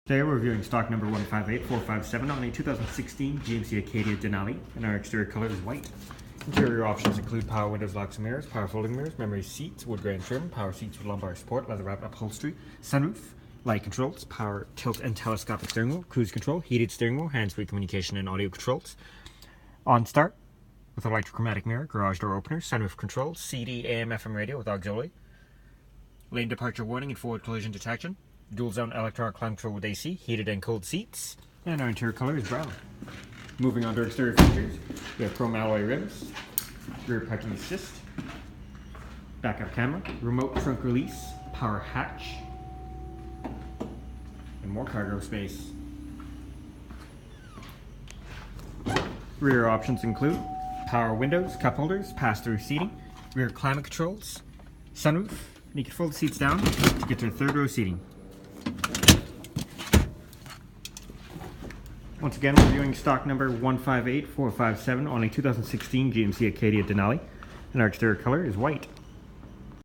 Today we're reviewing stock number 158457 on a 2016 GMC Acadia Denali, and our exterior color is white. Interior options include power windows, locks and mirrors, power folding mirrors, memory seats, wood grain trim, power seats with lumbar support, leather wrapped upholstery, sunroof, light controls, power tilt and telescopic steering wheel, cruise control, heated steering wheel, hands-free communication and audio controls. On start with electrochromatic mirror, garage door opener, sunroof controls, CD, AM, FM radio with auxiliary, lane departure warning and forward collision detection, dual zone electronic climate control with AC, heated and cooled seats, and our interior color is brown. Moving on to exterior features, we have chrome alloy rims, rear parking assist, backup camera, remote trunk release, power hatch, and more cargo space. Rear options include power windows, cup holders, pass-through seating, rear climate controls, sunroof, and you can fold the seats down to get to third row seating. Once again, we're viewing stock number 158457 on a 2016 GMC Acadia Denali, and our exterior color is white.